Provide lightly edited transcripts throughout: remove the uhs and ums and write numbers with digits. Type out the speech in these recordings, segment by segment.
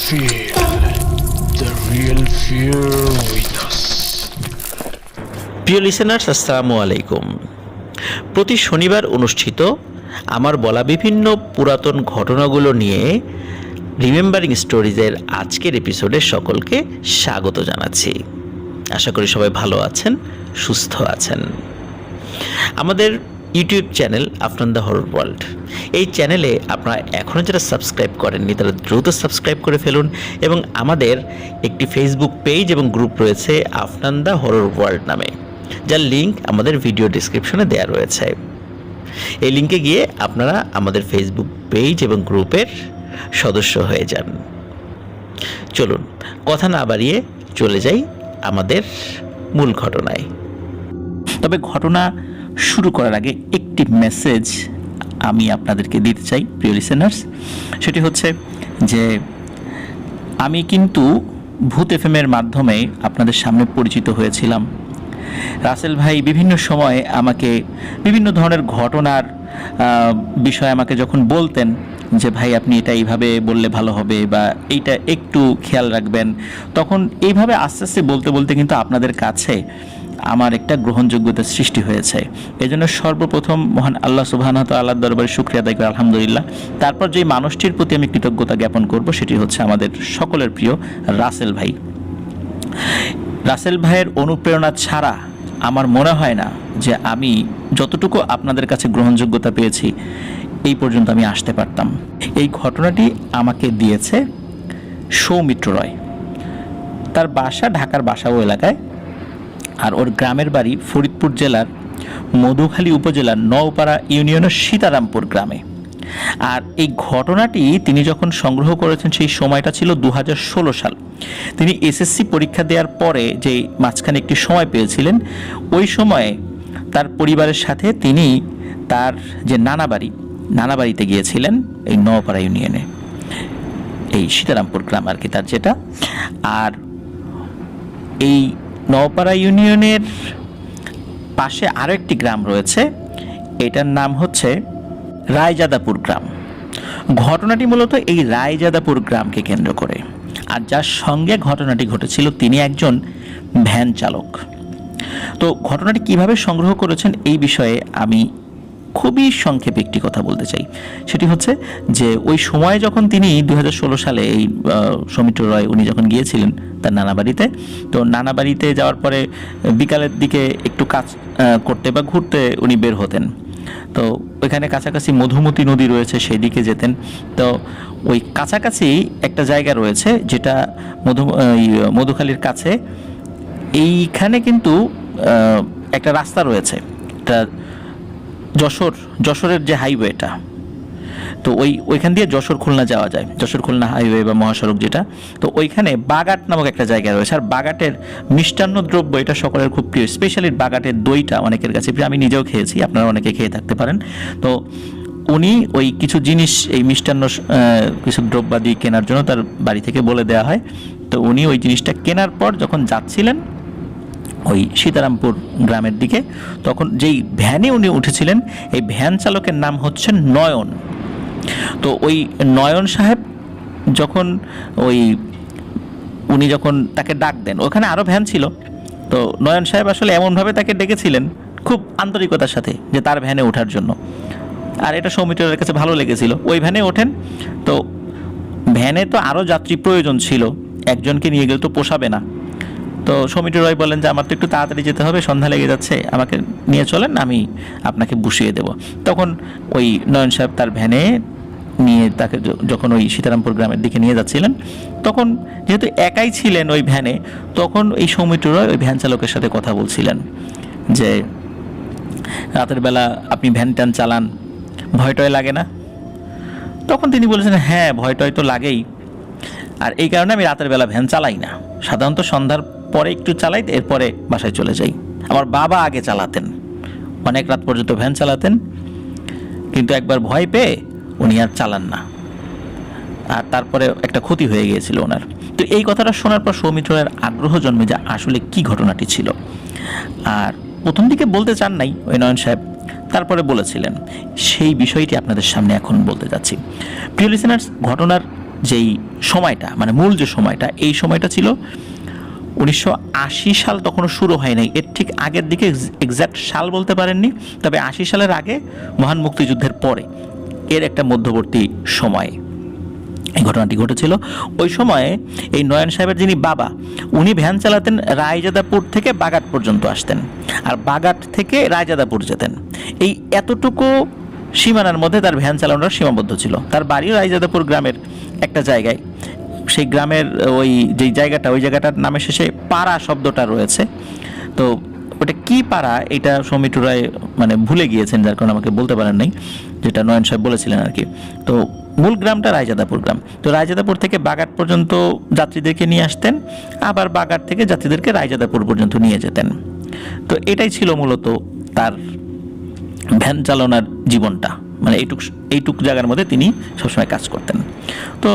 Feel the real fear with us. প্রিয় listeners, আসসালামু আলাইকুম। প্রতি শনিবার অনুষ্ঠিত আমার বলা বিভিন্ন পুরাতন ঘটনাগুলো নিয়ে রিমেম্বারিং স্টোরিজের আজকের এপিসোডে সকলকে স্বাগত জানাচ্ছি। আশা করি সবাই ভালো আছেন, সুস্থ আছেন। আমাদের YouTube channel Afnan the horror world, এই চ্যানেলে আপনারা এখনও যারা সাবস্ক্রাইব করেননি তারা দ্রুত সাবস্ক্রাইব করে ফেলুন, এবং আমাদের একটি ফেসবুক পেজ এবং গ্রুপ রয়েছে আফনান দ্য হরর ওয়ার্ল্ড নামে, যার লিঙ্ক আমাদের ভিডিও ডিসক্রিপশনে দেওয়া রয়েছে। এই লিঙ্কে গিয়ে আপনারা আমাদের ফেসবুক পেজ এবং গ্রুপের সদস্য হয়ে যান। চলুন কথা না বাড়িয়ে চলে যাই আমাদের মূল ঘটনায়। তবে ঘটনা শুরু করার আগে একটি মেসেজ আমি আপনাদেরকে দিতে চাই প্রিয় লিসেনার্স। সেটি হচ্ছে যে আমি কিন্তু ভূত এফএমের মাধ্যমে আপনাদের সামনে পরিচিত হয়েছিলাম। রাসেল ভাই বিভিন্ন সময় আমাকে বিভিন্ন ধরনের ঘটনার বিষয়ে আমাকে যখন বলতেন যে ভাই আপনি এটা এইভাবে বললে ভালো হবে বা এইটা একটু খেয়াল রাখবেন, তখন এইভাবে আস্তে আস্তে বলতে বলতে কিন্তু আপনাদের কাছে আমার একটা গ্রহণযোগ্যতার সৃষ্টি হয়েছে। এই জন্য সর্বপ্রথম মহান আল্লাহ সুবহানাহু ওয়া তাআলার দরবারে শুকরিয়া আদায় করি, আলহামদুলিল্লাহ। তারপর যেই মানুষটির প্রতি আমি কৃতজ্ঞতা জ্ঞাপন করব সেটি হচ্ছে আমাদের সকলের প্রিয় রাসেল ভাই। রাসেল ভাইয়ের অনুপ্রেরণা ছাড়া আমার মনে হয় না যে আমি যতটুকু আপনাদের কাছে গ্রহণযোগ্যতা পেয়েছি এই পর্যন্ত আমি আসতে পারতাম। এই ঘটনাটি আমাকে দিয়েছে সৌমিত্র রয়। তার বাসা ঢাকার বাসাবো এলাকায়, আর ওর গ্রামের বাড়ি ফরিদপুর জেলার মধুখালী উপজেলার নওপাড়া ইউনিয়নের সীতারামপুর গ্রামে। আর এই ঘটনাটি তিনি যখন সংগ্রহ করেছেন সেই সময়টা ছিল 2016 সাল। তিনি এসএসসি পরীক্ষা দেওয়ার পরে যে মাঝখানে একটি সময় পেয়েছিলেন, ওই সময়ে তার পরিবারের সাথে তিনি তার যে নানাবাড়িতে গিয়েছিলেন এই নওপাড়া ইউনিয়নে, এই সীতারামপুর গ্রাম আর কি তার যেটা। আর এই নওপাড়া ইউনিয়নের পাশে আরও একটি গ্রাম রয়েছে, এটার নাম হচ্ছে রায়জাদাপুর গ্রাম। ঘটনাটি মূলত এই রায়জাদাপুর গ্রামকে কেন্দ্র করে। আর যার সঙ্গে ঘটনাটি ঘটেছিল তিনি একজন ভ্যান চালক। তো ঘটনাটি কিভাবে সংগ্রহ করেছেন এই বিষয়ে আমি খুবই সংক্ষেপে একটি কথা বলতে চাই। সেটি হচ্ছে যে ওই সময় যখন তিনি 2016 সালে এই সৌমিত্র রয় উনি যখন গিয়েছিলেন তার নানাবাড়িতে, তো নানাবাড়িতে যাওয়ার পরে বিকালের দিকে একটু কাজ করতে বা ঘুরতে উনি বের হতেন। তো ওইখানে কাছাকাছি মধুমতি নদী রয়েছে, সেই দিকে যেতেন। তো ওই কাছাকাছি একটা জায়গা রয়েছে যেটা মধুখালীর কাছে, এইখানে কিন্তু একটা রাস্তা রয়েছে, এটা যশোরের যে হাইওয়েটা, তো ওইখান দিয়ে যশোর খুলনা যাওয়া যায়, যশোর খুলনা হাইওয়ে বা মহাসড়ক যেটা। তো ওইখানে বাগাট নামক একটা জায়গা রয়েছে। আর বাগাটের মিষ্টান্ন দ্রব্য এটা সকলের খুব প্রিয়, স্পেশালি বাগাটের দইটা অনেকের কাছে প্রিয়। আমি নিজেও খেয়েছি, আপনারা অনেকে খেয়ে থাকতে পারেন। তো উনি ওই কিছু জিনিস এই মিষ্টান্ন কিছু দ্রব্যাদি কেনার জন্য তার বাড়ি থেকে বলে দেওয়া হয়। তো উনি ওই জিনিসটা কেনার পর যখন যাচ্ছিলেন ওই সীতারামপুর গ্রামের দিকে, তখন যেই ভ্যানে উনি উঠেছিলেন এই ভ্যান চালকের নাম হচ্ছে নয়ন। তো ওই নয়ন সাহেব যখন উনি যখন তাকে ডাক দেন, ওখানে আরও ভ্যান ছিল, তো নয়ন সাহেব আসলে এমনভাবে তাকে ডেকেছিলেন খুব আন্তরিকতার সাথে যে তার ভ্যানে ওঠার জন্য। আর এটা সৌমিত্রের কাছে ভালো লেগেছিল। ওই ভ্যানে ওঠেন। তো ভ্যানে তো আরও যাত্রী প্রয়োজন ছিল, একজনকে নিয়ে গেলে তো পোষাবে না। তো সৌমিত্র রয় বলেন যে আমার তো একটু তাড়াতাড়ি যেতে হবে, সন্ধ্যা লেগে যাচ্ছে, আমাকে নিয়ে চলেন, আমি আপনাকে বসিয়ে দেব। তখন ওই নয়ন সাহেব তার ভ্যানে নিয়ে তাকে যখন ওই সীতারামপুর গ্রামের দিকে নিয়ে যাচ্ছিলেন, তখন যেহেতু একাই ছিলেন ওই ভ্যানে, তখন এই সৌমিত্র রয় ওই ভ্যান চালকের সাথে কথা বলছিলেন যে রাতের বেলা আপনি ভ্যান ট্যান চালান, ভয়টয় লাগে না? তখন তিনি বলেছেন হ্যাঁ ভয়টয় তো লাগেই, আর এই কারণে আমি রাতের বেলা ভ্যান চালাই না, সাধারণত সন্ধ্যার পরে একটু চালাই, এরপরে বাসায় চলে যাই। আমার বাবা আগে চালাতেন, অনেক রাত পর্যন্ত ভ্যান চালাতেন, কিন্তু একবার ভয় পেয়ে উনি আর চালান না, আর তারপরে একটা ক্ষতি হয়ে গিয়েছিল ওনার। তো এই কথাটা শোনার পর সৌমিত্রের আগ্রহ জন্মে যে আসলে কি ঘটনাটি ছিল। আর প্রথম দিকে বলতে চান নাই ওই নয়ন সাহেব, তারপরে বলেছিলেন। সেই বিষয়টি আপনাদের সামনে এখন বলতে যাচ্ছি। প্রিয় লিসেনার্স, ঘটনার যেই সময়টা, মানে মূল যে সময়টা, এই সময়টা ছিল 1980 সাল, তখনও শুরু হয় নাই। এর ঠিক আগের দিকে এক্স্যাক্ট সাল বলতে পারেননি, তবে 80 সালের আগে, মহান মুক্তিযুদ্ধের পরে, এর একটা মধ্যবর্তী সময় এই ঘটনাটি ঘটেছিল। ওই সময়ে এই নয়ন সাহেবের যিনি বাবা, উনি ভ্যান চালাতেন রায়জাদাপুর থেকে বাগাট পর্যন্ত আসতেন, আর বাগাট থেকে রায়জাদাপুর যেতেন। এই এতটুকু সীমানার মধ্যে তার ভ্যান চালানোর সীমাবদ্ধ ছিল। তার বাড়িও রায়জাদাপুর গ্রামের একটা জায়গায়। সেই গ্রামের ওই যেই জায়গাটা, ওই জায়গাটার নামের শেষে পাড়া শব্দটা রয়েছে। তো ওটা কি পাড়া, এটা সৌমিত্র রায় মানে ভুলে গিয়েছেন, যার কারণে আমাকে বলতে পারেন নাই, যেটা নয়ন সাহেব বলেছিলেন আর কি। তো মূল গ্রামটা রায়জাদাপুর গ্রাম। তো রায়জাদাপুর থেকে বাগাট পর্যন্ত যাত্রীদেরকে নিয়ে আসতেন, আবার বাগাট থেকে যাত্রীদেরকে রায়জাদাপুর পর্যন্ত নিয়ে যেতেন। তো এটাই ছিল মূলত তার ভ্যান চালানোর জীবনটা, মানে এইটুক জায়গার মধ্যে তিনি সবসময় কাজ করতেন। তো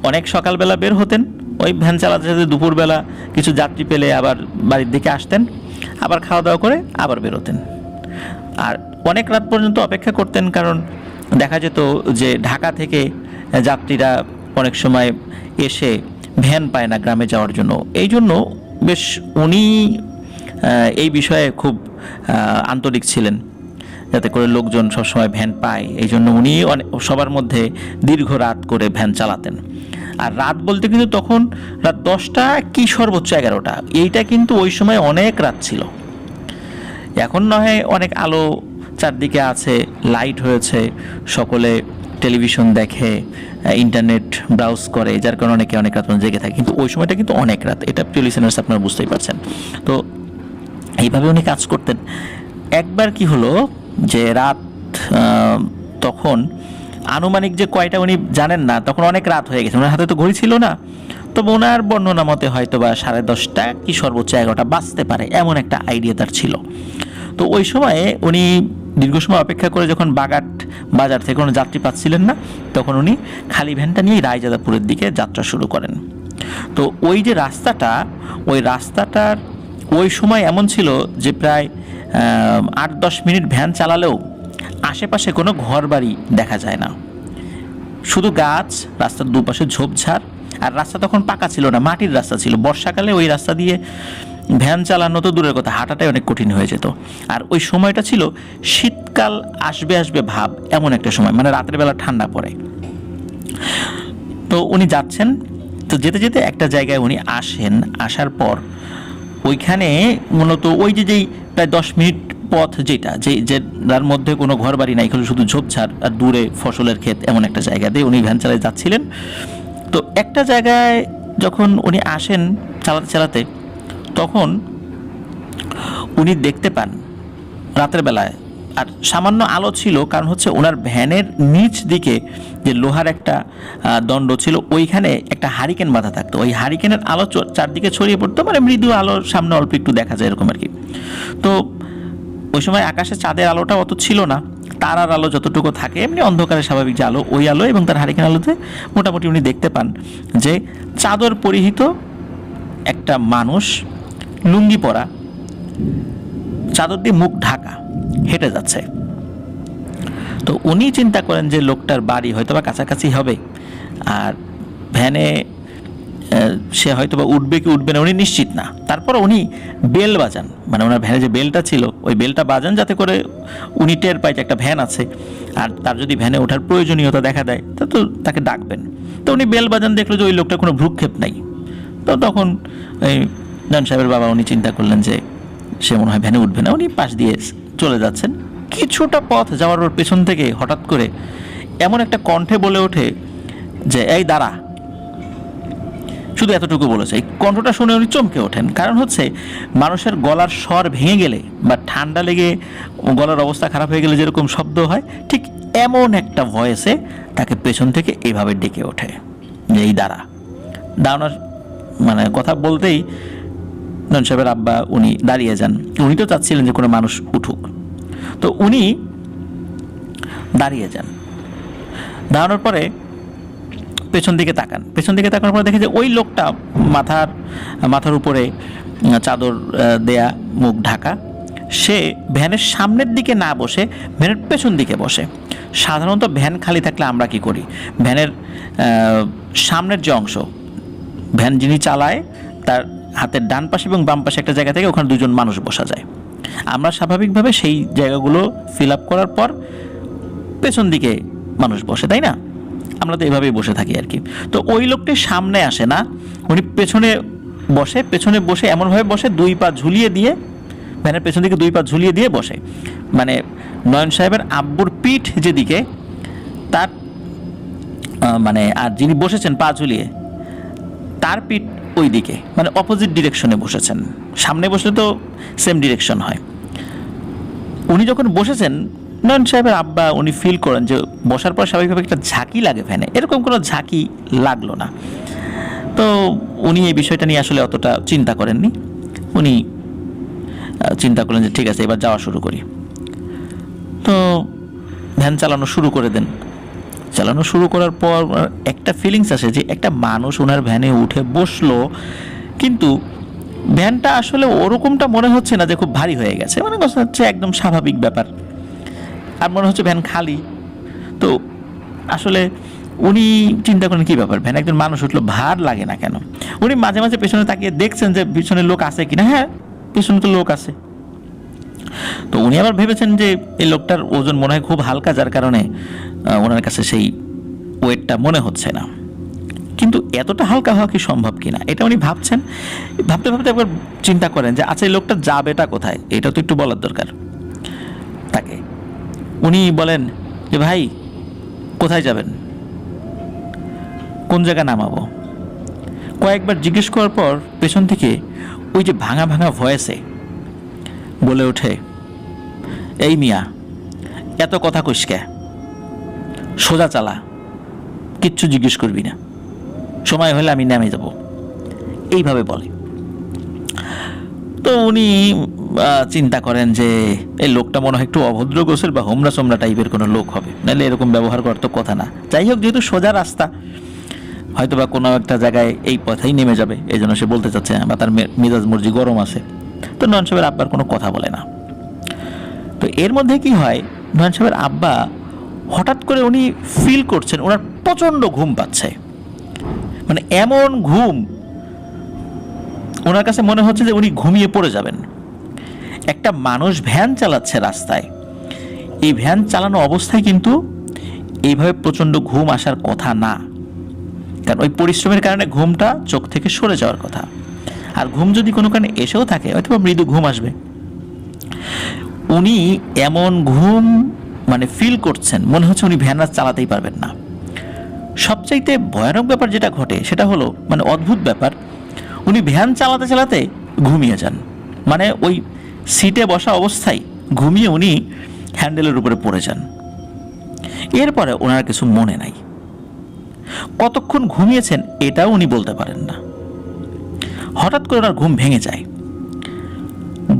অনেক সকালবেলা বের হতেন, ওই ভ্যান চালাতে চালাতে দুপুরবেলা কিছু যাত্রী পেলে আবার বাড়ির দিকে আসতেন, আবার খাওয়া দাওয়া করে আবার বেরোতেন। আর অনেক রাত পর্যন্ত অপেক্ষা করতেন, কারণ দেখা যেত যে ঢাকা থেকে যাত্রীরা অনেক সময় এসে ভ্যান পায় না গ্রামে যাওয়ার জন্য। এই জন্য বেশ উনি এই বিষয়ে খুব আন্তরিক ছিলেন, যাতে করে লোকজন সবসময় ভ্যান পায়। এই জন্য উনি সবার মধ্যে দীর্ঘ রাত করে ভ্যান চালাতেন। আর রাত বলতে কিন্তু তখন রাত 10টা কি সর্বোচ্চ 11টা, এইটা কিন্তু ওই সময় অনেক রাত ছিল। এখন নয় অনেক আলো চারদিকে আছে, লাইট হয়েছে, সকলে টেলিভিশন দেখে, ইন্টারনেট ব্রাউজ করে, যার কারণে অনেকে অনেক রাত পর্যন্ত জেগে থাকে। কিন্তু ওই সময়টা কিন্তু অনেক রাত, এটা প্রিয় লিসেনার্স আপনারা বুঝতেই পারছেন। তো এইভাবে উনি কাজ করতেন। একবার কি হলো যে রাত তখন আনুমানিক যে কয়টা উনি জানেন না, তখন অনেক রাত হয়ে গেছে, ওনার হাতে তো ঘড়ি ছিল না। তো ওনার বর্ণনা মতে হয়তো বা 10:30 কি সর্বোচ্চ 11টা বাজতে পারে, এমন একটা আইডিয়া তার ছিল। তো ওই সময়ে উনি দীর্ঘ সময় অপেক্ষা করে যখন বাগাট বাজার থেকে কোনো যাত্রী পাচ্ছিলেন না, তখন উনি খালি ভ্যানটা নিয়ে রায়জাদাপুরের দিকে যাত্রা শুরু করেন। তো ওই যে রাস্তাটা, ওই রাস্তাটার ওই সময় এমন ছিল যে প্রায় 8-10 মিনিট ভ্যান চালালেও আশেপাশে কোনো ঘর বাড়ি দেখা যায় না, শুধু গাছ, রাস্তার দুপাশে ঝোপঝাড়। আর রাস্তা তখন পাকা ছিল না, মাটির রাস্তা ছিল। বর্ষাকালে ওই রাস্তা দিয়ে ভ্যান চালানো তো দূরের কথা, হাঁটাটাই অনেক কঠিন হয়ে যেত। আর ওই সময়টা ছিল শীতকাল আসবে আসবে ভাব, এমন একটা সময়, মানে রাতের বেলা ঠান্ডা পড়ে। তো উনি যাচ্ছেন, তো যেতে যেতে একটা জায়গায় উনি আসেন। আসার পর ওইখানে মূলত ওই যেই প্রায় 10 মিনিট পথ, যেটা যার মধ্যে কোনো ঘর বাড়ি নাই, শুধু ঝোপঝাড় আর দূরে ফসলের ক্ষেত, এমন একটা জায়গা দিয়ে উনি ভ্যান চালাতে যাচ্ছিলেন। তো একটা জায়গায় যখন উনি আসেন চালাতে চালাতে, তখন উনি দেখতে পান রাতের বেলায়, আর সামান্য আলো ছিল, কারণ হচ্ছে ওনার ভ্যানের নিচ দিকে যে লোহার একটা দণ্ড ছিল, ওইখানে একটা হারিকেন বাঁধা থাকতো। ওই হারিকেনের আলো চারদিকে ছড়িয়ে পড়তো, মানে মৃদু আলো সামনে অল্প একটু দেখা যায় এরকম আর কি। তো ওই সময় আকাশে চাঁদের আলোটা অত ছিল না, তারার আলো যতটুকু থাকে এমনি অন্ধকারে স্বাভাবিক যে আলো, ওই আলো এবং তার হারিকেন আলোতে মোটামুটি উনি দেখতে পান যে চাদর পরিহিত একটা মানুষ, লুঙ্গি পরা, চাদর দিয়ে মুখ ঢাকা, হেঁটে যাচ্ছে। তো উনি চিন্তা করেন যে লোকটার বাড়ি হয়তো বা কাছাকাছি হবে, আর ভ্যানে সে হয়তো বা উঠবে কি উঠবে না উনি নিশ্চিত না। তারপর উনি বেল বাজান, মানে ওনার ভ্যানে যে বেলটা ছিল ওই বেলটা বাজান, যাতে করে উনি টের পায় যে একটা ভ্যান আছে, আর তার যদি ভ্যানে ওঠার প্রয়োজনীয়তা দেখা দেয় তো তাকে ডাকবেন। তো উনি বেল বাজান, দেখলো যে ওই লোকটা কোনো ভ্রুক্ষেপ নাই। তো তখন এই নয়ন সাহেবের বাবা উনি চিন্তা করলেন যে সে মনে হয় ভ্যানে উঠবে না, উনি পাশ দিয়ে চলে যাচ্ছেন। কিছুটা পথ যাওয়ার ওর পেছন থেকে হঠাৎ করে এমন একটা কণ্ঠে বলে ওঠে যে এই দাঁড়া, শুধু এতটুকু বলেছে। এই কণ্ঠটা শুনে উনি চমকে ওঠেন, কারণ হচ্ছে মানুষের গলার স্বর ভেঙে গেলে বা ঠান্ডা লেগে গলার অবস্থা খারাপ হয়ে গেলে যেরকম শব্দ হয়, ঠিক এমন একটা ভয়েসে তাকে পেছন থেকে এইভাবে ডেকে ওঠে যে এই দাঁড়া। দাঁড়ানোর মানে কথা বলতেই নয়ন সাহেবের আব্বা উনি দাঁড়িয়ে যান। উনি তো চাচ্ছিলেন যে কোনো মানুষ উঠুক, তো উনি দাঁড়িয়ে যান। দাঁড়ানোর পরে পেছন দিকে তাকান, পেছন দিকে তাকানোর পরে দেখে যে ওই লোকটা মাথার উপরে চাদর দেয়া, মুখ ঢাকা, সে ভ্যানের সামনের দিকে না বসে ভ্যানের পেছন দিকে বসে। সাধারণত ভ্যান খালি থাকলে আমরা কি করি, ভ্যানের সামনের যে অংশ, ভ্যান যিনি চালায় তার হাতের ডান পাশে এবং বাম পাশে একটা জায়গা থেকে ওখানে দুজন মানুষ বসা যায়। আমরা স্বাভাবিকভাবে সেই জায়গাগুলো ফিল আপ করার পর পেছন দিকে মানুষ বসে, তাই না? আমরা তো এভাবেই বসে থাকি আর কি। তো ওই লোকটি সামনে আসে না, উনি পেছনে বসে, পেছনে বসে এমনভাবে বসে দুই পা ঝুলিয়ে দিয়ে, ভ্যানের পেছন দিকে দুই পা ঝুলিয়ে দিয়ে বসে, মানে নয়ন সাহেবের আব্বুর পিঠ যেদিকে তার মানে, আর যিনি বসেছেন পা ঝুলিয়ে তার পিঠ ওই দিকে, মানে অপোজিট ডিরেকশনে বসেছেন। সামনে বসলে তো সেম ডিরেকশন হয়। উনি যখন বসেছেন, নয়ন সাহেবের আব্বা উনি ফিল করেন যে বসার পর স্বাভাবিকভাবে একটা ঝাঁকি লাগে ভ্যানে, এরকম কোনো ঝাঁকি লাগলো না। তো উনি এই বিষয়টা নিয়ে আসলে অতটা চিন্তা করেননি। উনি চিন্তা করলেন যে ঠিক আছে, এবার যাওয়া শুরু করি। তো ভ্যান চালানো শুরু করে দেন। চালানো শুরু করার পর একটা ফিলিংস আসে যে একটা মানুষ ওনার ভ্যানে উঠে বসলো, কিন্তু ভ্যানটা আসলে ওরকমটা মনে হচ্ছে না যে খুব ভারী হয়ে গেছে, মানে কথা হচ্ছে একদম স্বাভাবিক ব্যাপার, আর মনে হচ্ছে ভ্যান খালি। তো আসলে উনি চিন্তা করেন কী ব্যাপার, ভ্যানে একজন মানুষ উঠলো, ভার লাগে না কেন? উনি মাঝে মাঝে পেছনে তাকিয়ে দেখছেন যে পিছনে লোক আছে কিনা। হ্যাঁ, পিছনে তো লোক আছে। তো উনি আবার ভেবেছেন যে এই লোকটার ওজন মনে হয় খুব হালকা, যার কারণে ওনার কাছে সেই ওয়েটটা মনে হচ্ছে না। কিন্তু এতটা হালকা হওয়া কি সম্ভব কিনা এটা উনি ভাবছেন। ভাবতে ভাবতে একবার চিন্তা করেন যে আচ্ছা, এই লোকটা যাবেটা কোথায়, এটা তো একটু বলার দরকার তাকে। উনি বলেন যে ভাই, কোথায় যাবেন, কোন জায়গা নামাবো? কয়েকবার জিজ্ঞেস করার পর পেছন থেকে ওই যে ভাঙা ভাঙা ভয়েসে বলে ওঠে, এই মিয়া, এত কথা কইস কে, সোজা চালা, কিচ্ছু জিজ্ঞেস করবি না, সময় হলে আমি নেমে যাব, এইভাবে বলে। তো উনি চিন্তা করেন যে এই লোকটা মনে হয় একটু অভদ্র গোছের বা হোমরা সোমরা টাইপের কোনো লোক হবে, নাহলে এরকম ব্যবহার করার তো কথা না। যাই হোক, যেহেতু সোজা রাস্তা, হয়তো বা কোনো একটা জায়গায় এই পথেই নেমে যাবে, এই জন্য সে বলতে চাচ্ছে, বা তার মেজাজ মর্জি গরম আছে। তো নয়ন সাহেবের আব্বার কোনো কথা বলে না। তো এর মধ্যে কি হয়, নয়ন সাহেবের আব্বা হঠাৎ করে উনি ফিল করছেন ওনার প্রচণ্ড ঘুম পাচ্ছে, মানে এমন ঘুম ওনার কাছে মনে হচ্ছে যে উনি ঘুমিয়ে পড়ে যাবেন। একটা মানুষ ভ্যান চালাচ্ছে রাস্তায়, এই ভ্যান চালানো অবস্থায় কিন্তু এইভাবে প্রচণ্ড ঘুম আসার কথা না, কারণ ওই পরিশ্রমের কারণে ঘুমটা চোখ থেকে সরে যাওয়ার কথা। আর ঘুম যদি কোনো কারণে এসেও থাকে, হয়তো মৃদু ঘুম আসবে। উনি এমন ঘুম মানে ফিল করছেন, মনে হচ্ছে উনি ভ্যান আর চালাতেই পারবেন না। সবচাইতে ভয়ানক ব্যাপার যেটা ঘটে সেটা হলো, মানে অদ্ভুত ব্যাপার, উনি ভ্যান চালাতে চালাতে ঘুমিয়ে যান। মানে ওই সিটে বসা অবস্থায় ঘুমিয়ে উনি হ্যান্ডেলের উপরে পড়ে যান। এরপরে ওনার কিছু মনে নাই, কতক্ষণ ঘুমিয়েছেন এটাও উনি বলতে পারেন না। হঠাৎ করে ওনার ঘুম ভেঙে যায়।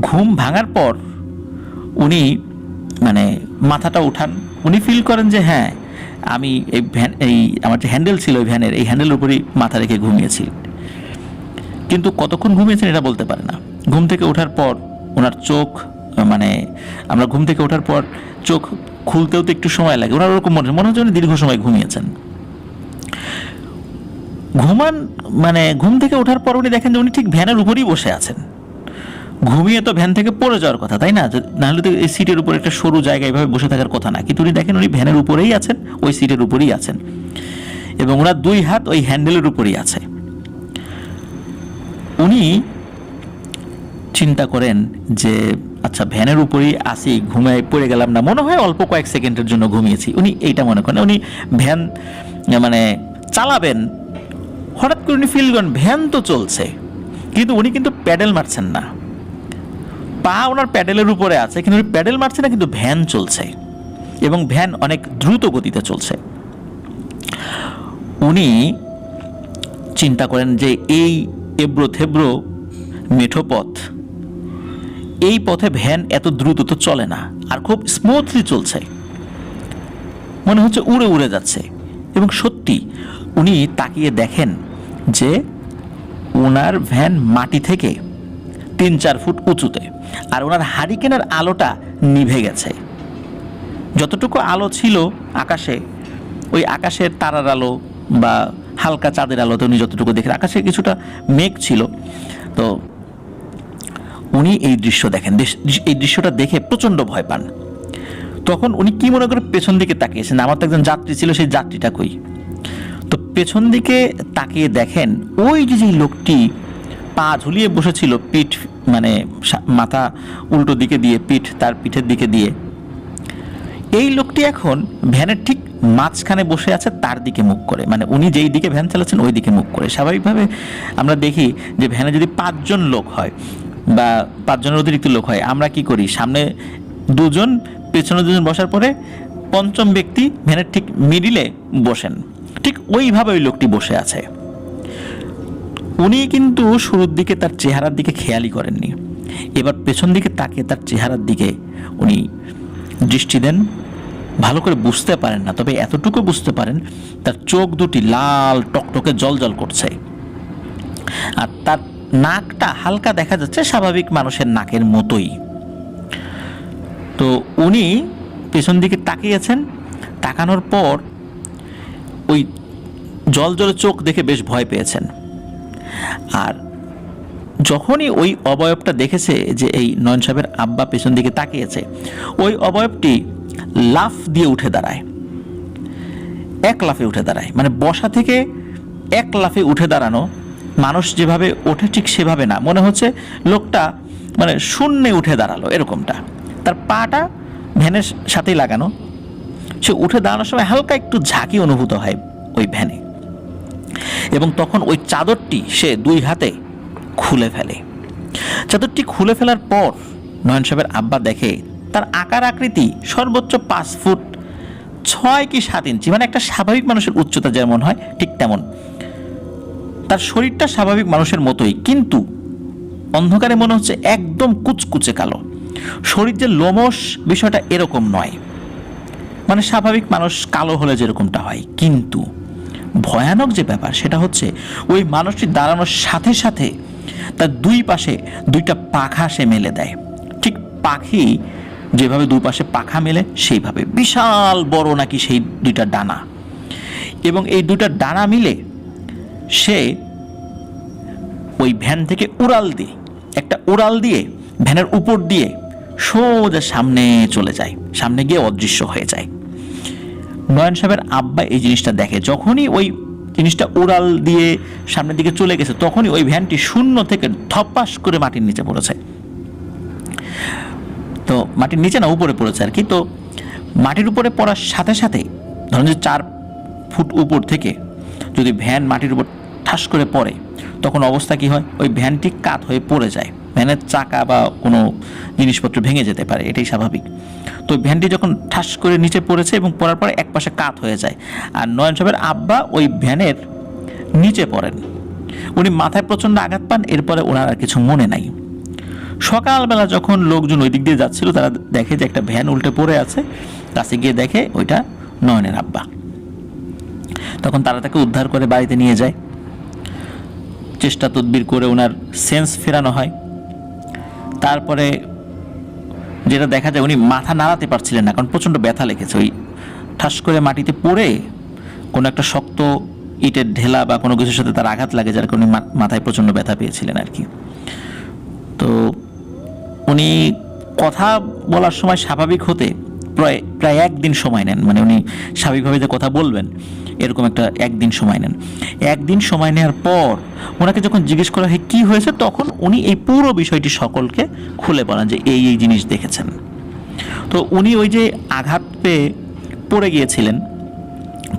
ঘুম ভাঙার পর উনি মানে মাথাটা উঠান, উনি ফিল করেন যে হ্যাঁ, আমি এই ভ্যান, এই আমার যে হ্যান্ডেল ছিল ওই ভ্যানের, এই হ্যান্ডেলের উপরেই মাথা রেখে ঘুমিয়েছি। কিন্তু কতক্ষণ ঘুমিয়েছেন এটা বলতে পারে না। ঘুম থেকে ওঠার পর ওনার চোখ, মানে আমরা ঘুম থেকে ওঠার পর চোখ খুলতেও তো একটু সময় লাগে, ওনার ওরকম মনে হচ্ছে উনি দীর্ঘ সময় ঘুমিয়েছেন। মানে ঘুম থেকে ওঠার পর উনি দেখেন যে উনি ঠিক ভ্যানের উপরেই বসে আছেন। ঘুমিয়ে তো ভ্যান থেকে পড়ে যাওয়ার কথা, তাই না? নাহলে তো এই সিটের উপর একটা সরু জায়গায় এভাবে বসে থাকার কথা না, কিন্তু উনি দেখেন উনি ভ্যানের উপরেই আছেন, ওই সিটের উপরেই আছেন, এবং ওনার দুই হাত ওই হ্যান্ডেলের উপরেই আছে। উনি চিন্তা করেন যে আচ্ছা, ভ্যানের উপরেই আসি, ঘুমায় পড়ে গেলাম না, মনে হয় অল্প কয়েক সেকেন্ডের জন্য ঘুমিয়েছি, উনি এইটা মনে করেন। উনি ভ্যান মানে চালাবেন, হঠাৎ করে উনি ফিল করেন ভ্যান তো চলছে, কিন্তু উনি কিন্তু প্যাডেল মারছেন না, পা ওনার প্যাডেলের উপরে আছে, কিন্তু উনি প্যাডেল মারছে না, কিন্তু ভ্যান চলছে, এবং ভ্যান অনেক দ্রুত গতিতে চলছে। উনি চিন্তা করেন যে এই এবড়ো থেবড়ো মেঠো পথ, এই পথে ভ্যান এত দ্রুত তো চলে না, আর খুব স্মুথলি চলছে, মনে হচ্ছে উড়ে উড়ে যাচ্ছে। এবং সত্যি উনি তাকিয়ে দেখেন যে ওনার ভ্যান মাটি থেকে 3-4 ফুট উঁচুতে, আর ওনার হারিকেনের আলোটা নিভে গেছে। যতটুকু আলো ছিল আকাশে, ওই আকাশের তারার আলো বা হালকা চাঁদের আলোতে উনি যতটুকু দেখেন, আকাশে কিছুটা মেঘ ছিল। তো উনি এই দৃশ্য দেখেন, এই দৃশ্যটা দেখে প্রচণ্ড ভয় পান। তখন উনি কি মনে করে পেছন দিকে তাকিয়েছেন, আমার তো একজন যাত্রী ছিল, সেই যাত্রীটা কই। তো পেছন দিকে তাকিয়ে দেখেন ওই যে লোকটি পা ঝুলিয়ে বসেছিল, পিঠ মানে মাথা উল্টো দিকে দিয়ে, পিঠ তার পিঠের দিকে দিয়ে, এই লোকটি এখন ভ্যানের ঠিক মাঝখানে বসে আছে, তার দিকে মুখ করে, মানে উনি যেই দিকে ভ্যান চালাচ্ছেন ওই দিকে মুখ করে। স্বাভাবিকভাবে আমরা দেখি যে ভ্যানে যদি 5 জন লোক হয় বা 5 জনের অতিরিক্ত লোক হয়, আমরা কি করি, সামনে 2 জন পেছনে 2 জন বসার পরে 5ম ব্যক্তি ভ্যানের ঠিক মিডিলে বসেন। ঠিক ওইভাবে ওই লোকটি বসে আছে। উনি কিন্তু শুরুর দিকে তার চেহারার দিকে খেয়ালই করেননি, এবার পেছন দিকে তাকিয়ে তার চেহারার দিকে উনি দৃষ্টি দেন। ভালো করে বুঝতে পারেন না, তবে এতটুকু বুঝতে পারেন তার চোখ দুটি লাল টকটকে জলজল করছে, আর তার নাকটা হালকা দেখা যাচ্ছে স্বাভাবিক মানুষের নাকের মতোই। তো উনি পেছন দিকে তাকিয়েছেন, তাকানোর পর ওই জলজলে চোখ দেখে বেশ ভয় পেয়েছেন। আর যখনই ওই অবয়বটা দেখেছে যে এই নয়ন সাহেবের আব্বা পেছন দিকে তাকিয়েছে, ওই অবয়বটি লাফ দিয়ে উঠে দাঁড়ায়, 1 লাফে উঠে দাঁড়ায়। মানে বসা থেকে 1 লাফে উঠে দাঁড়ানো, মানুষ যেভাবে ওঠে ঠিক সেভাবে না, মনে হচ্ছে লোকটা মানে শূন্যে উঠে দাঁড়ালো এরকমটা। তার পাটা ভ্যানের সাথেই লাগানো, সে উঠে দাঁড়ানোর সময় হালকা একটু ঝাঁকি অনুভূত হয় ওই ভ্যানে, এবং তখন ওই চাদরটি সে 2 হাতে খুলে ফেলে। চাদরটি খুলে ফেলার পর নয়ন সাহেবের আব্বা দেখে তার আকার আকৃতি সর্বোচ্চ 5 ফুট 6 কি 7 ইঞ্চি, মানে একটা স্বাভাবিক মানুষের উচ্চতা যেমন হয় ঠিক তেমন। তার শরীরটা স্বাভাবিক মানুষের মতোই, কিন্তু অন্ধকারে মনে হচ্ছে একদম কুচকুচে কালো। শরীর যে লোমশ বিষয়টা এরকম নয়, মানে স্বাভাবিক মানুষ কালো হলে যেরকমটা হয়। কিন্তু ভয়ানক যে ব্যাপার সেটা হচ্ছে ওই মানুষটি দাঁড়ানোর সাথে সাথে তার 2 পাশে 2টা পাখা সে মেলে দেয়, ঠিক পাখি যেভাবে 2 পাশে পাখা মেলে সেইভাবে। বিশাল বড় নাকি সেই 2টা ডানা, এবং এই 2টা ডানা মিলে সে ওই ভ্যান থেকে একটা উড়াল দিয়ে ভ্যানের উপর দিয়ে সোজা সামনে চলে যায়, সামনে গিয়ে অদৃশ্য হয়ে যায়। নয়ন সাহেবের আব্বা এই জিনিসটা দেখে, যখনই ওই জিনিসটা উড়াল দিয়ে সামনের দিকে চলে গেছে, তখনই ওই ভ্যানটি শূন্য থেকে ধপাস করে মাটির নিচে পড়েছে। তো মাটির নিচে না, উপরে পড়েছে আর কি। তো মাটির উপরে পড়ার সাথে সাথে ধরুন যে 4 ফুট উপর থেকে যদি ভ্যান মাটির উপর ঠাস করে পড়ে, তখন অবস্থা কি হয়, ওই ভ্যানটি কাত হয়ে পড়ে যায়, ভ্যানের চাকা বা কোনো জিনিসপত্র ভেঙে যেতে পারে, এটাই স্বাভাবিক। তো ভ্যানটি যখন ঠাস করে নিচে পড়েছে এবং পড়ার পরে এক পাশে কাত হয়ে যায়, আর নয়ন সাহেবের আব্বা ওই ভ্যানের নিচে পড়েন। উনি মাথায় প্রচণ্ড আঘাত পান, এরপরে ওনার আর কিছু মনে নাই। সকালবেলা যখন লোকজন ওই দিক দিয়ে যাচ্ছিল, তারা দেখে যে একটা ভ্যান উল্টে পড়ে আছে, কাছে গিয়ে দেখে ওইটা নয়নের আব্বা। তখন তারা তাকে উদ্ধার করে বাড়িতে নিয়ে যায়, চেষ্টা তদবির করে ওনার সেন্স ফেরানো হয়। তারপরে যেটা দেখা যায়, উনি মাথা নাড়াতে পারছিলেন না, কারণ প্রচণ্ড ব্যথা লেগেছে। ওই ঠাস করে মাটিতে পড়ে কোনো একটা শক্ত ইটের ঢেলা বা কোনো কিছুর সাথে তার আঘাত লাগে, যার কারণে মাথায় প্রচণ্ড ব্যথা পেয়েছিলেন আর কি। তো উনি কথা বলার সময় স্বাভাবিক হতে প্রায় 1 দিন সময় নেন, মানে উনি স্বাভাবিকভাবে যে কথা বলবেন এরকম একটা 1 দিন সময় নেন। 1 দিন সময় নেওয়ার পর ওনাকে যখন জিজ্ঞেস করা হয় কী হয়েছে, তখন উনি এই পুরো বিষয়টি সকলকে খুলে বলেন যে এই জিনিস দেখেছেন। তো উনি ওই যে আঘাত পেয়ে পড়ে গিয়েছিলেন,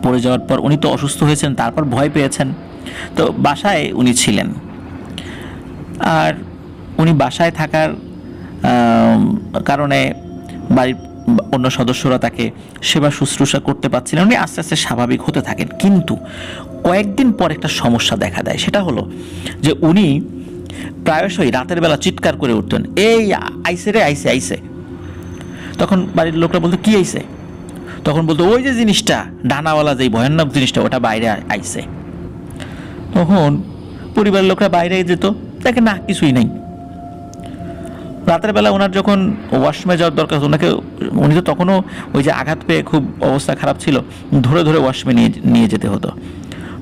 পড়ে যাওয়ার পর উনি তো অসুস্থ হয়েছেন, তারপর ভয় পেয়েছেন, তো বাসায় উনি ছিলেন। আর উনি বাসায় থাকার কারণে বাড়ির অন্য সদস্যরা তাকে সেবা শুশ্রূষা করতে পারছিলেন। উনি আস্তে আস্তে স্বাভাবিক হতে থাকেন, কিন্তু কয়েকদিন পর একটা সমস্যা দেখা দেয়। সেটা হলো যে উনি প্রায়শই রাতের বেলা চিৎকার করে উঠতেন, এই আইসে রে, আইসে আইসে। তখন বাড়ির লোকরা বলতো কি আইসে, তখন বলতো ওই যে জিনিসটা ডানাওয়ালা, যেই ভয়ানক জিনিসটা, ওটা বাইরে আইসে। তখন পরিবারের লোকরা বাইরে যেত, দেখে না কিছুই নেই। রাতের বেলা ওনার যখন ওয়াশরুমে যাওয়ার দরকার, উনি তো তখনও ওই যে আঘাত পেয়ে খুব অবস্থা খারাপ ছিল, ধরে ধরে ওয়াশরুমে নিয়ে যেতে হতো।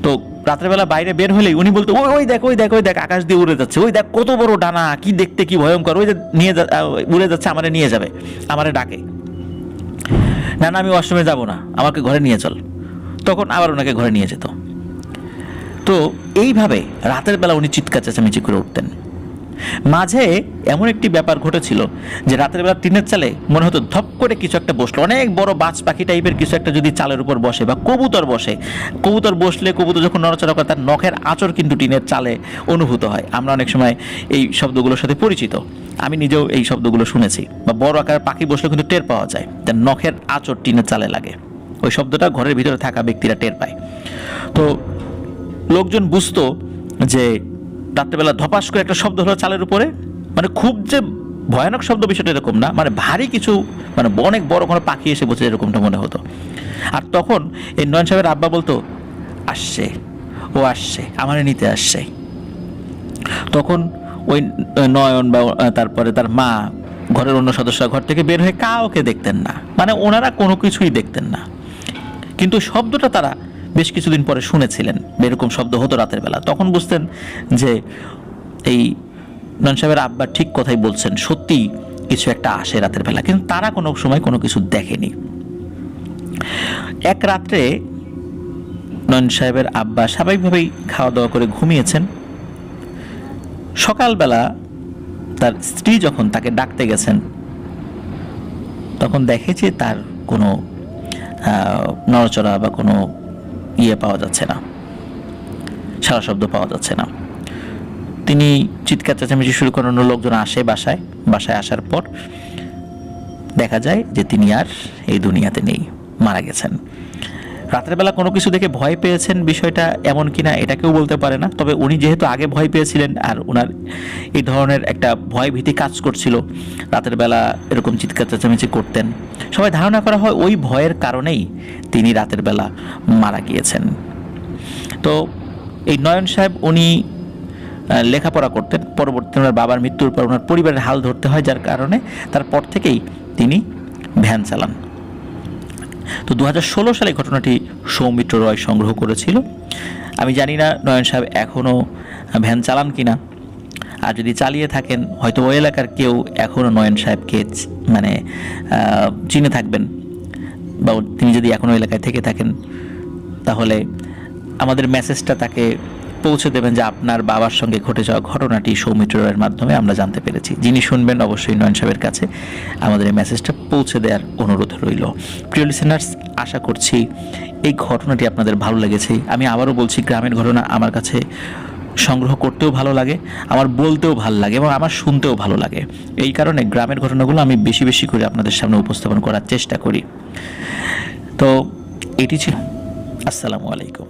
তো রাতের বেলা বাইরে বের হলেই উনি বলতো, ওই দেখ ওই দেখ ওই দেখ আকাশ দিয়ে উড়ে যাচ্ছে, ওই দেখ কত বড় ডানা, কি দেখতে কি ভয়ঙ্কর, ওই যে উড়ে যাচ্ছে, আমারে নিয়ে যাবে, আমারে ডাকে। না না আমি ওয়াশরুমে যাব না, আমাকে ঘরে নিয়ে চল। তখন আবার ওনাকে ঘরে নিয়ে যেত। তো এইভাবে রাতের বেলা উনি চিৎকার চেঁচামেচি করে উঠতেন। মাঝে এমন একটি ব্যাপার ঘটেছিল যে রাতের বেলা টিনের চালে মনে হতো ধপ করে কিছু একটা বসলো, অনেক বড় বাজ পাখি টাইপের কিছু একটা যদি চালের উপর বসে, বা কবুতর বসে, কবুতর বসলে কবুতর যখন নড়াচড়া করে তার নখের আঁচড় কিন্তু টিনের চালে অনুভূত হয়। আমরা অনেক সময় এই শব্দগুলোর সাথে পরিচিত, আমি নিজেও এই শব্দগুলো শুনেছি। বা বড় আকার পাখি বসলে কিন্তু টের পাওয়া যায়, তার নখের আঁচড় টিনের চালে লাগে, ওই শব্দটা ঘরের ভিতরে থাকা ব্যক্তিরা টের পায়। তো লোকজন বুঝতো যে রাত্রেবেলা ধপাস করে একটা শব্দ হলো চালের উপরে, মানে খুব যে ভয়ানক শব্দ বিষয়টা এরকম না, মানে ভারী কিছু, মানে অনেক বড় কোনো পাখি এসে বসে এরকমটা মনে হতো। আর তখন এই নয়ন সাহেবের আব্বা বলতো, আসছে, ও আসছে, আমারে নিতে আসছে। তখন ওই নয়ন বা তারপরে তার মা, ঘরের অন্য সদস্যরা ঘর থেকে বের হয়ে কাউকে দেখতেন না, মানে ওনারা কোনো কিছুই দেখতেন না, কিন্তু শব্দটা তারা বেশ কিছুদিন পরে শুনেছিলেন, এরকম শব্দ হতো রাতের বেলা। তখন বুঝতেন যে এই নয়ন সাহেবের আব্বা ঠিক কথাই বলছেন, সত্যি কিছু একটা আসে রাতের বেলা, কিন্তু তারা কোনো সময় কোনো কিছু দেখেনি। এক রাত্রে নয়ন সাহেবের আব্বা স্বাভাবিকভাবেই খাওয়া দাওয়া করে ঘুমিয়েছেন। সকালবেলা তার স্ত্রী যখন তাকে ডাকতে গেছেন, তখন দেখে যে তার কোনো নড়াচড়া বা কোনো পাওয়া যাচ্ছে না, সারা শব্দ পাওয়া যাচ্ছে না। তিনি চিৎকার চেঁচামেচি শুরু করেন, লোকজন আসে বাসায় আসার পর দেখা যায় যে তিনি আর এই দুনিয়াতে নেই, মারা গেছেন। রাতের বেলা কোনো কিছু দেখে ভয় পেয়েছেন বিষয়টা এমন কিনা এটা কেউ বলতে পারে না, তবে উনি যেহেতু আগে ভয় পেয়েছিলেন আর ওনার এই ধরনের একটা ভয় ভীতি কাজ করছিল, রাতের বেলা এরকম চিৎকার চেঁচামেচি করতেন, সবাই ধারণা করা হয় ওই ভয়ের কারণেই তিনি রাতের বেলা মারা গিয়েছেন। তো এই নয়ন সাহেব উনি লেখাপড়া করতেন, পরবর্তীতে ওনার বাবার মৃত্যুর পর ওনার পরিবারের হাল ধরতে হয়, যার কারণে তারপর থেকেই তিনি ভ্যান চালান। তো 2016 সালে ঘটনাটি সৌমিত্র রয় সংগ্রহ করেছিল। আমি জানি না নয়ন সাহেব এখনও ভ্যান চালান কিনা, আর যদি চালিয়ে থাকেন হয়তো ওই এলাকার কেউ এখনও নয়ন সাহেবকে মানে চিনে থাকবেন, বা তিনি যদি এখনও এলাকায় থেকে থাকেন তাহলে আমাদের মেসেজটা তাকে পৌঁছে দেবেন যে আপনার বাবার সঙ্গে ঘটে যাওয়া ঘটনাটি সৌমিত্র রায়ের মাধ্যমে আমরা জানতে পেরেছি। যিনি শুনবেন অবশ্যই নয়ন সাহেবের কাছে আমাদের এই মেসেজটা পৌঁছে দেওয়ার অনুরোধ রইল। প্রিয় লিসেনার্স, আশা করছি এই ঘটনাটি আপনাদের ভালো লেগেছে। আমি আবারও বলছি, গ্রামের ঘটনা আমার কাছে সংগ্রহ করতেও ভালো লাগে, আমার বলতেও ভালো লাগে এবং আমার শুনতেও ভালো লাগে। এই কারণে গ্রামের ঘটনাগুলো আমি বেশি বেশি করে আপনাদের সামনে উপস্থাপন করার চেষ্টা করি। তো এটি ছিল। আসসালামু আলাইকুম।